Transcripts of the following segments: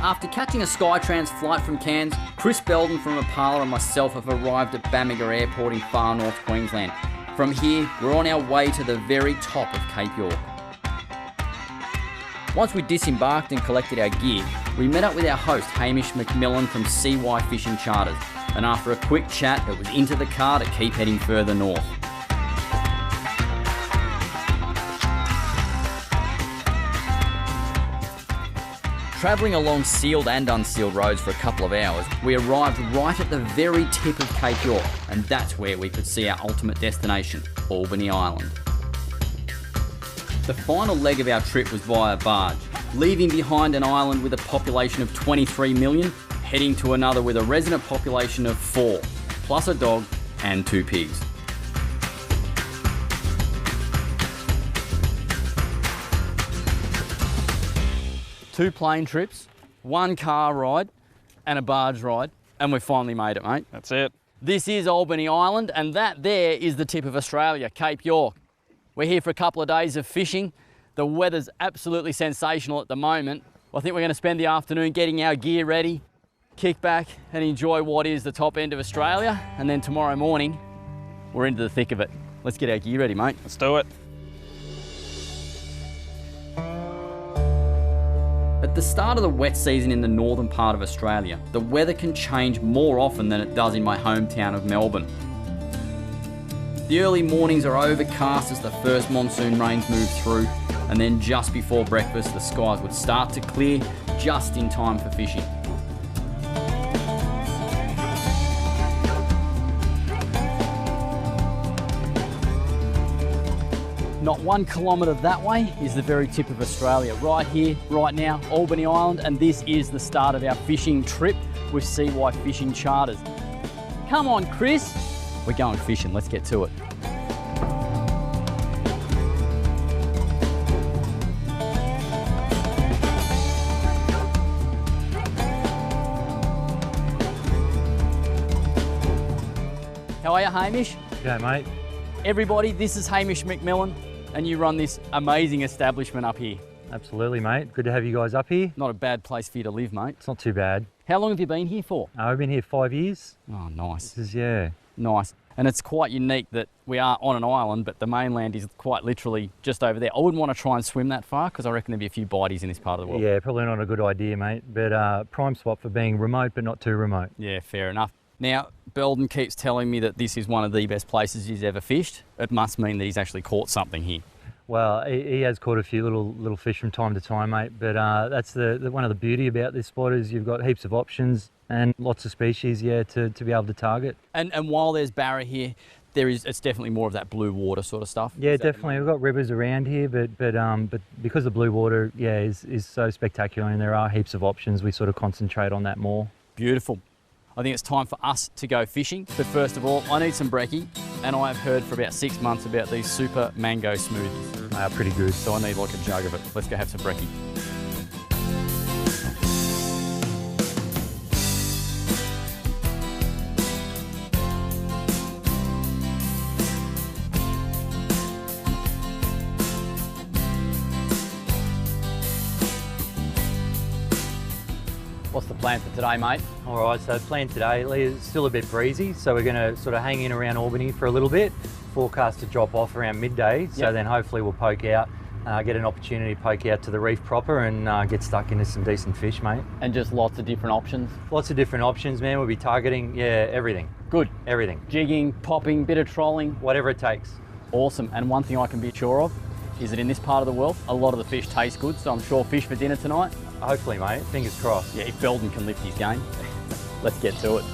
After catching a Skytrans flight from Cairns, Chris Beldon from Apala and myself have arrived at Bamaga Airport in far north Queensland. From here, we're on our way to the very top of Cape York. Once we disembarked and collected our gear, we met up with our host Hamish McMillan from CY Fishing Charters, and after a quick chat, it was into the car to keep heading further north. Travelling along sealed and unsealed roads for a couple of hours, we arrived right at the very tip of Cape York, and that's where we could see our ultimate destination, Albany Island. The final leg of our trip was via barge, leaving behind an island with a population of 23 million, heading to another with a resident population of 4, plus a dog and 2 pigs. Two plane trips, 1 car ride, and a barge ride, and we've finally made it, mate. That's it. This is Albany Island, and that there is the tip of Australia, Cape York. We're here for a couple of days of fishing. The weather's absolutely sensational at the moment. I think we're going to spend the afternoon getting our gear ready, kick back and enjoy what is the top end of Australia, and then tomorrow morning, we're into the thick of it. Let's get our gear ready, mate. Let's do it. At the start of the wet season in the northern part of Australia, the weather can change more often than it does in my hometown of Melbourne. The early mornings are overcast as the first monsoon rains move through, and then just before breakfast the skies would start to clear just in time for fishing. Not 1 kilometre that way is the very tip of Australia. Right here, right now, Albany Island, and this is the start of our fishing trip with CY Fishing Charters. Come on, Chris. We're going fishing, let's get to it. How are you, Hamish? Yeah, mate. Everybody, this is Hamish McMillan, and you run this amazing establishment up here. Absolutely, mate. Good to have you guys up here. Not a bad place for you to live, mate. It's not too bad. How long have you been here for? I've been here 5 years. Oh, nice. This is, yeah. Nice. And it's quite unique that we are on an island, but the mainland is quite literally just over there. I wouldn't want to try and swim that far because I reckon there'd be a few bities in this part of the world. Yeah, probably not a good idea, mate. But prime spot for being remote, but not too remote. Yeah, fair enough. Now, Beldon keeps telling me that this is one of the best places he's ever fished. It must mean that he's actually caught something here. Well, he has caught a few little fish from time to time, mate. But that's one of the beauty about this spot is you've got heaps of options and lots of species, yeah, to be able to target. And while there's barra here, it's definitely more of that blue water sort of stuff. Yeah, definitely. We've got rivers around here, but because the blue water, yeah, is so spectacular and there are heaps of options, we sort of concentrate on that more. Beautiful. I think it's time for us to go fishing. But first of all, I need some brekkie, and I have heard for about 6 months about these super mango smoothies. They are pretty good. So I need like a jug of it. Let's go have some brekkie. What's the plan for today, mate? All right, so plan today is still a bit breezy, so we're going to sort of hang in around Albany for a little bit. Forecast to drop off around midday, so then hopefully we'll poke out, get an opportunity to poke out to the reef proper and get stuck into some decent fish, mate. And just lots of different options? Lots of different options, man. We'll be targeting, yeah, everything. Good. Everything. Jigging, popping, bit of trolling. Whatever it takes. Awesome. And one thing I can be sure of is that in this part of the world, a lot of the fish taste good, so I'm sure fish for dinner tonight. Hopefully, mate. Fingers crossed. Yeah, if Beldon can lift his game, let's get to it.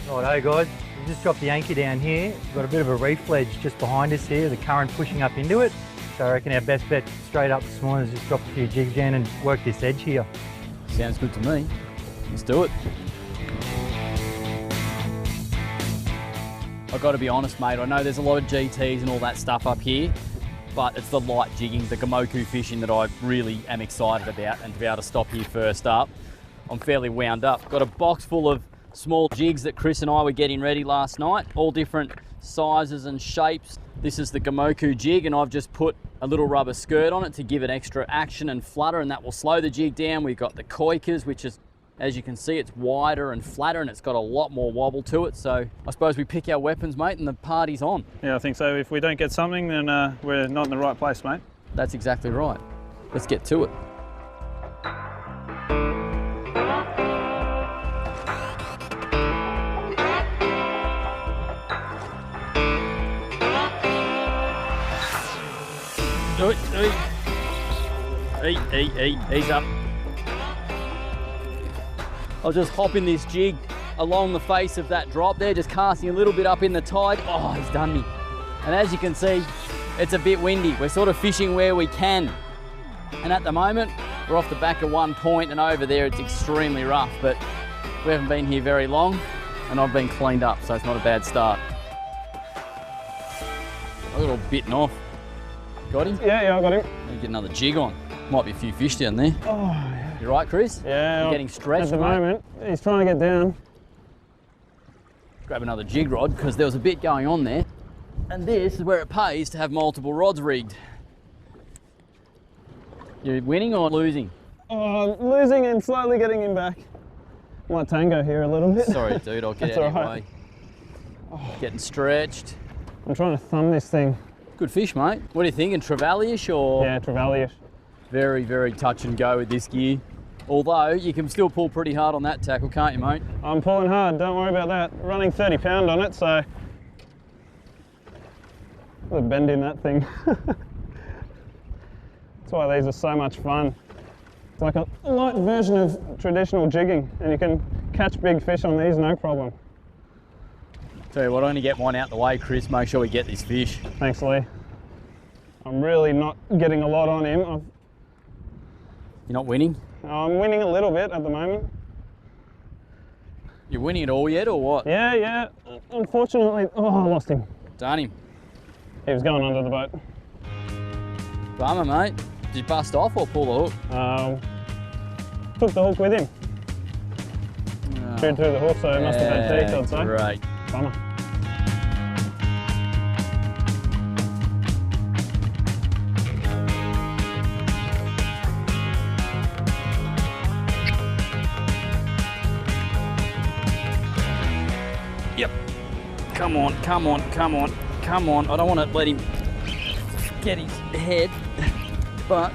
Righto, guys. We've just dropped the anchor down here. We've got a bit of a reef ledge just behind us here, the current pushing up into it. So I reckon our best bet straight up this morning is just drop a few jigs down and work this edge here. Sounds good to me. Let's do it. I've got to be honest, mate, I know there's a lot of GTs and all that stuff up here, but it's the light jigging, the Gamoku fishing that I really am excited about, and to be able to stop here first up, I'm fairly wound up. Got a box full of small jigs that Chris and I were getting ready last night, all different sizes and shapes. This is the Gamoku jig, and I've just put a little rubber skirt on it to give it extra action and flutter, and that will slow the jig down. We've got the Koikas, which is, as you can see, it's wider and flatter, and it's got a lot more wobble to it. So I suppose we pick our weapons, mate, and the party's on. Yeah, I think so. If we don't get something, then we're not in the right place, mate. That's exactly right. Let's get to it. Ease up. I'll just hop in this jig along the face of that drop there, just casting a little bit up in the tide. Oh, he's done me. And as you can see, it's a bit windy. We're sort of fishing where we can. And at the moment, we're off the back of 1 point, and over there it's extremely rough, but we haven't been here very long, and I've been cleaned up, so it's not a bad start. A little bitten off. Got him? Yeah, I got him. Let me get another jig on. Might be a few fish down there. Oh, yeah. You right, Chris? Yeah. You're getting stretched, at the mate. moment. He's trying to get down. Grab another jig rod, because there was a bit going on there. And this is where it pays to have multiple rods rigged. You're winning or losing? Oh, I'm losing and slowly getting him back. Might tango here a little bit. Sorry, dude, I'll get out of your way. Oh. Getting stretched. I'm trying to thumb this thing. Good fish, mate. What are you thinking, trevally-ish or? Yeah, trevally-ish. Very, very touch and go with this gear. Although, you can still pull pretty hard on that tackle, can't you, mate? I'm pulling hard, don't worry about that. Running 30 pound on it, so... There's a bend in that thing. That's why these are so much fun. It's like a light version of traditional jigging, and you can catch big fish on these, no problem. Tell you what, I'm going to get mine out the way, Chris. Make sure we get this fish. Thanks, Lee. I'm really not getting a lot on him. You're not winning? I'm winning a little bit at the moment. You're winning it all yet, or what? Yeah. Unfortunately, oh, I lost him. Done him. He was going under the boat. Bummer, mate. Did you bust off or pull the hook? Took the hook with him. Chewed through the hook, so he must have had teeth, I'd say. Great. Bummer. Yep. Come on, come on, come on, come on. I don't want to let him get his head, but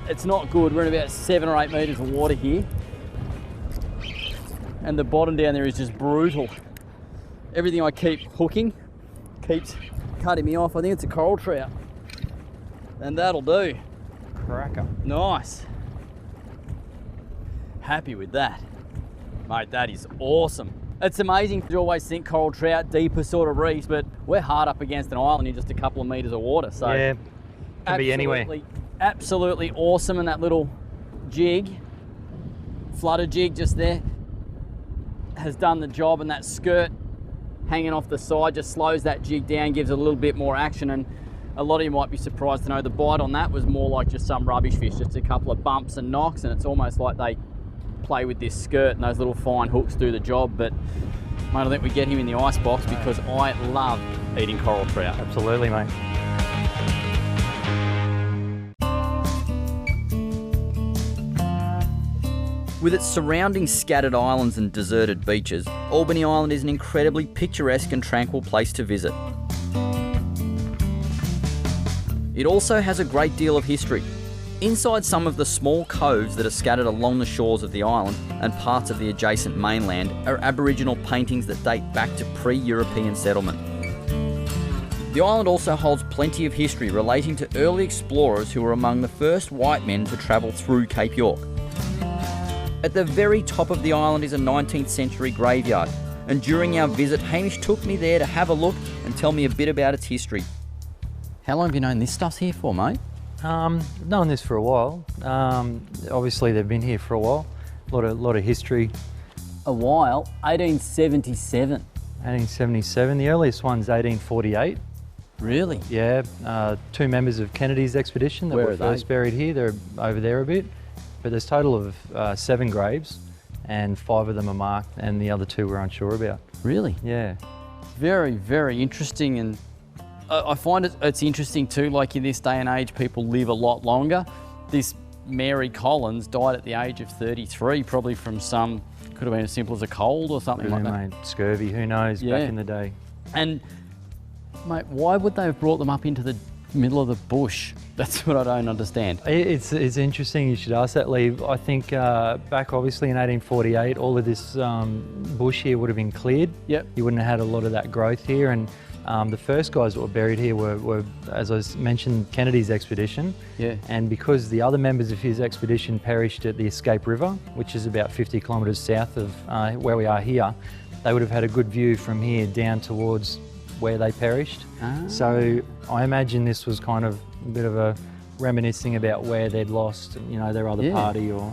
it's not good. We're in about 7 or 8 metres of water here, and the bottom down there is just brutal. Everything I keep hooking keeps cutting me off. I think it's a coral trout, and that'll do. Cracker. Nice. Happy with that. Mate, that is awesome. It's amazing. You always think coral trout, deeper sort of reefs, but we're hard up against an island in just a couple of metres of water. So yeah, can be anywhere. Absolutely awesome. And that little jig, flutter jig just there, has done the job, and that skirt hanging off the side just slows that jig down, gives it a little bit more action. And a lot of you might be surprised to know the bite on that was more like just some rubbish fish, just a couple of bumps and knocks, and it's almost like they play with this skirt and those little fine hooks do the job. But mate, I think we get him in the ice box because I love eating coral trout. Absolutely, mate. With its surrounding scattered islands and deserted beaches, Albany Island is an incredibly picturesque and tranquil place to visit. It also has a great deal of history. Inside some of the small coves that are scattered along the shores of the island and parts of the adjacent mainland are Aboriginal paintings that date back to pre-European settlement. The island also holds plenty of history relating to early explorers who were among the first white men to travel through Cape York. At the very top of the island is a 19th century graveyard, and during our visit Hamish took me there to have a look and tell me a bit about its history. How long have you known this stuff's here for, mate? Known this for a while. Obviously they've been here for a while. A lot of history. A while? 1877. 1877. The earliest one's 1848. Really? Yeah, 2 members of Kennedy's expedition that Where were are they? first buried here. They're over there a bit. But there's a total of 7 graves, and 5 of them are marked, and the other 2 we're unsure about. Really? Yeah. Very, very interesting. And I find it's interesting too, like in this day and age, people live a lot longer. This Mary Collins died at the age of 33, probably from could have been as simple as a cold or something like that. Mate, scurvy, who knows, Yeah. back in the day. And mate, why would they have brought them up into the middle of the bush? That's what I don't understand. It's interesting you should ask that, Lee. I think back obviously in 1848, all of this bush here would have been cleared. Yep. You wouldn't have had a lot of that growth here. And the first guys that were buried here were, as I mentioned, Kennedy's expedition. Yeah. And because the other members of his expedition perished at the Escape River, which is about 50 kilometres south of where we are here, they would have had a good view from here down towards where they perished. Ah. So I imagine this was kind of a bit of a reminiscing about where they'd lost, you know, their other party or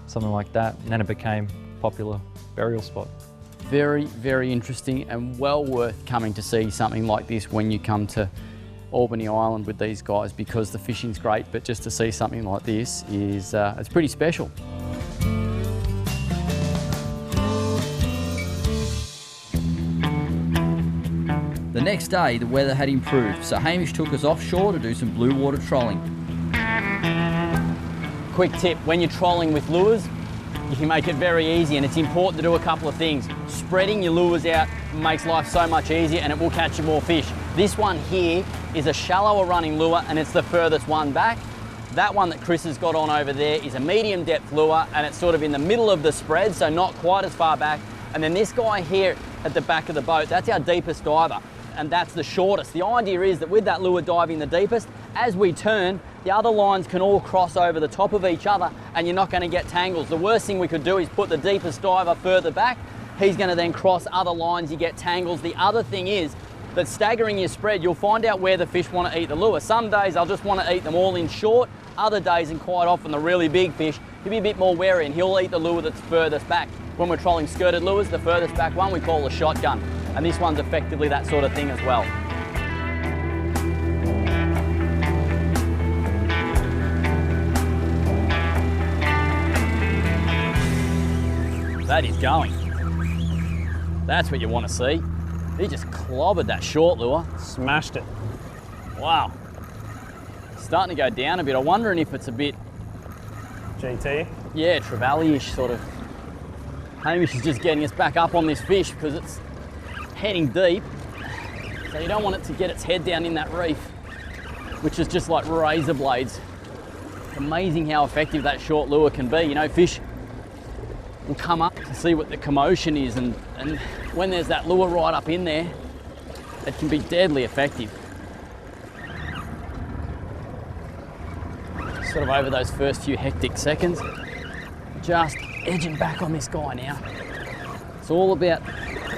something like that. And then it became a popular burial spot. Very, very interesting and well worth coming to see something like this when you come to Albany Island with these guys, because the fishing's great, but just to see something like this is it's pretty special. The next day, the weather had improved, so Hamish took us offshore to do some blue water trolling. Quick tip, when you're trolling with lures, you can make it very easy, and it's important to do a couple of things. Spreading your lures out makes life so much easier, and it will catch you more fish. This one here is a shallower running lure, and it's the furthest one back. That one that Chris has got on over there is a medium depth lure, and it's sort of in the middle of the spread, so not quite as far back. And then this guy here at the back of the boat, that's our deepest diver, and that's the shortest. The idea is that with that lure diving the deepest, as we turn, the other lines can all cross over the top of each other, and you're not going to get tangles. The worst thing we could do is put the deepest diver further back. He's going to then cross other lines, you get tangles. The other thing is that staggering your spread, you'll find out where the fish want to eat the lure. Some days they'll just want to eat them all in short. Other days, and quite often the really big fish, he'll be a bit more wary and he'll eat the lure that's furthest back. When we're trolling skirted lures, the furthest back one we call a shotgun. And this one's effectively that sort of thing as well. That is going. That's what you want to see. He just clobbered that short lure. Smashed it. Wow. Starting to go down a bit. I'm wondering if it's a bit, GT. yeah, trevally-ish sort of. Hamish is just getting us back up on this fish because it's heading deep. So you don't want it to get its head down in that reef, which is just like razor blades. Amazing how effective that short lure can be. You know, fish will come up to see what the commotion is, and when there's that lure right up in there, it can be deadly effective. Sort of over those first few hectic seconds, just edging back on this guy now. It's all about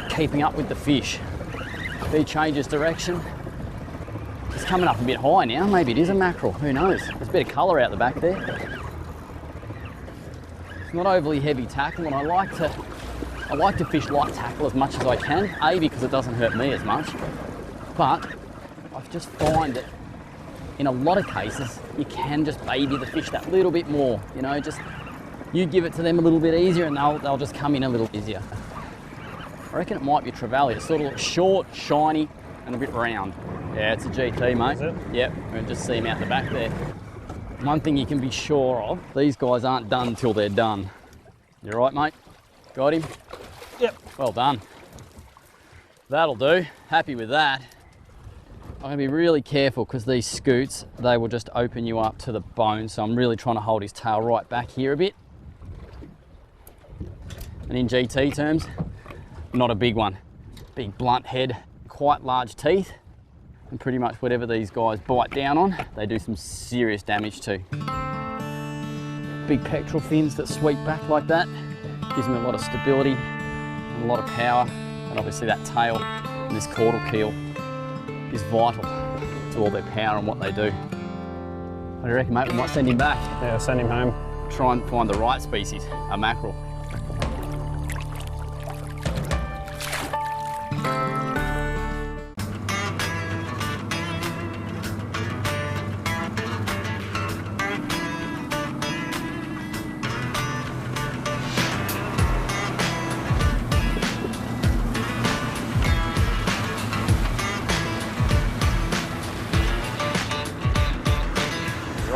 keeping up with the fish. If he changes direction, it's coming up a bit high now. Maybe it is a mackerel, who knows? There's a bit of colour out the back there. It's not overly heavy tackle, and I like to fish light tackle as much as I can. A, because it doesn't hurt me as much, but I just find that in a lot of cases you can just baby the fish that little bit more. You know, just you give it to them a little bit easier, and they'll just come in a little easier. I reckon it might be trevally. It sort of looks short, shiny, and a bit round. Yeah, it's a GT, mate. Is it? Yep, you can just see him out the back there. One thing you can be sure of, these guys aren't done till they're done. You right, mate? Got him? Yep. Well done. That'll do. Happy with that. I'm going to be really careful because these scoots, they will just open you up to the bone. So I'm really trying to hold his tail right back here a bit. And in GT terms, not a big one. Big blunt head, quite large teeth. And pretty much whatever these guys bite down on, they do some serious damage to. Big pectoral fins that sweep back like that. Gives them a lot of stability and a lot of power. And obviously that tail and this caudal keel is vital to all their power and what they do. What do you reckon, mate? We might send him back. Yeah, send him home. Try and find the right species, a mackerel.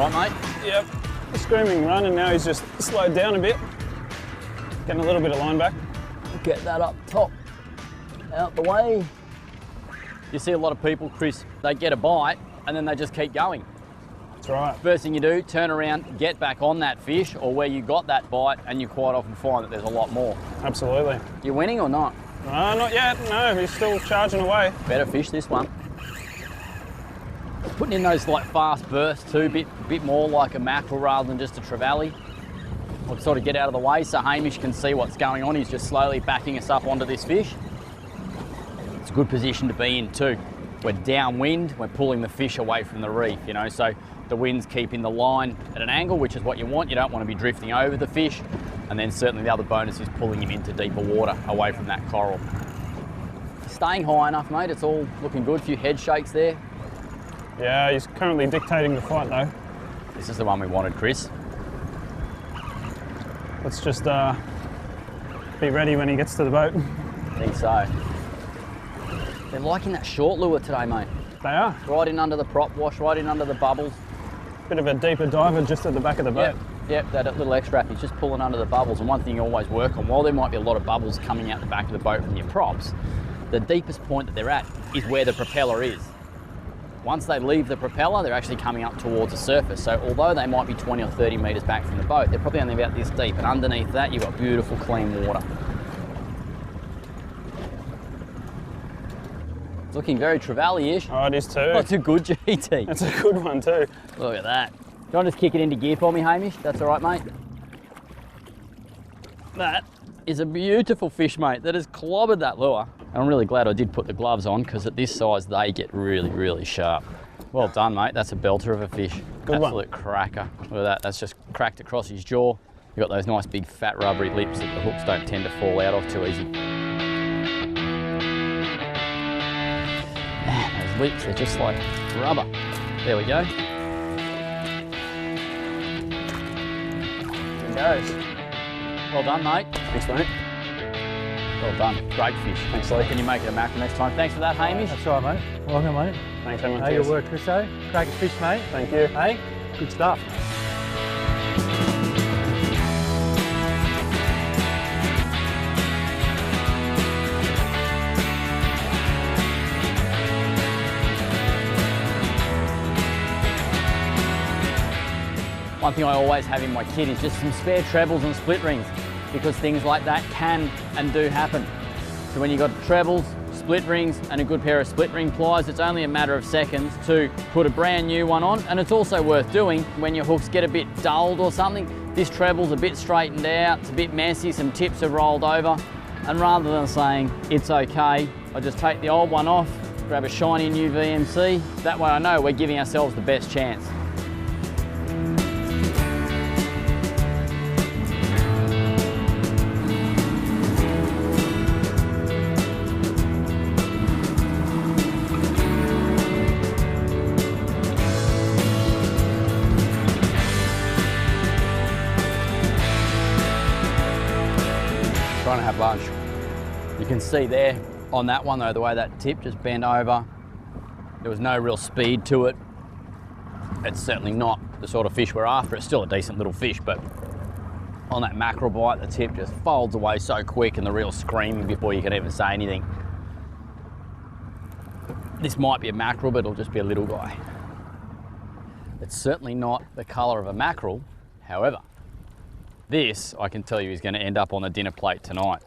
right, mate? Yep. The screaming run, and now he's just slowed down a bit. Getting a little bit of line back. Get that up top, out the way. You see a lot of people, Chris, they get a bite and then they just keep going. That's right. First thing you do, turn around, get back on that fish or where you got that bite, and you quite often find that there's a lot more. Absolutely. You winning or not? Not yet, no, he's still charging away. Better fish this one. Putting in those like fast bursts too, bit more like a mackerel rather than just a trevally. I'll sort of get out of the way so Hamish can see what's going on. He's just slowly backing us up onto this fish. It's a good position to be in too. We're downwind, we're pulling the fish away from the reef, you know, so the wind's keeping the line at an angle, which is what you want. You don't want to be drifting over the fish. And then certainly the other bonus is pulling him into deeper water away from that coral. Staying high enough, mate. It's all looking good. A few head shakes there. Yeah, he's currently dictating the fight though. This is the one we wanted, Chris. Let's just be ready when he gets to the boat. I think so. They're liking that short lure today, mate. They are. Right in under the prop wash, right in under the bubbles. Bit of a deeper diver just at the back of the boat. Yep, that little X-Wrap, he's just pulling under the bubbles. And one thing you always work on, while there might be a lot of bubbles coming out the back of the boat from your props, the deepest point that they're at is where the propeller is. Once they leave the propeller, they're actually coming up towards the surface. So although they might be 20 or 30 metres back from the boat, they're probably only about this deep. And underneath that, you've got beautiful, clean water. It's looking very trevally-ish. Oh, it is too. Oh, it's a good GT. That's a good one too. Look at that. Do you want to just kick it into gear for me, Hamish? That's all right, mate. That is a beautiful fish, mate, that has clobbered that lure. And I'm really glad I did put the gloves on, because at this size, they get really, really sharp. Well done, mate. That's a belter of a fish. Good one. Absolute cracker. Look at that. That's just cracked across his jaw. You've got those nice big fat rubbery lips that the hooks don't tend to fall out of too easy. Man, those lips, they're just like rubber. There we go. There goes. Well done, mate. Thanks, mate. Well done. Great fish. Thanks, Lee. Can you make it a mackerel next time? Thanks for that, Hamish. That's all right, mate. Welcome, mate. Thanks, everyone. Hey, good work, Chriso. Crack a fish, mate. Thank you. Hey, good stuff. One thing I always have in my kit is just some spare trebles and split rings, because things like that can and do happen. So when you've got trebles, split rings and a good pair of split ring pliers, it's only a matter of seconds to put a brand new one on. And it's also worth doing when your hooks get a bit dulled or something. This treble's a bit straightened out, it's a bit messy, some tips have rolled over. And rather than saying it's okay, I just take the old one off, grab a shiny new VMC. That way I know we're giving ourselves the best chance. Trying to have lunch. You can see there on that one though, the way that tip just bent over, there was no real speed to it. It's certainly not the sort of fish we're after. It's still a decent little fish, but on that mackerel bite, the tip just folds away so quick and the reel screaming before you can even say anything. This might be a mackerel, but it'll just be a little guy. It's certainly not the colour of a mackerel. However, this, I can tell you, is going to end up on the dinner plate tonight.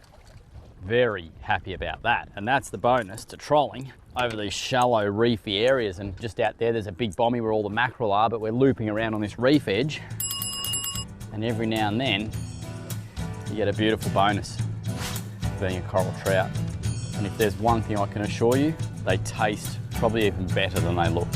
Very happy about that. And that's the bonus to trolling over these shallow reefy areas. And just out there's a big bommy where all the mackerel are, but we're looping around on this reef edge. And every now and then, you get a beautiful bonus being a coral trout. And if there's one thing I can assure you, they taste probably even better than they look.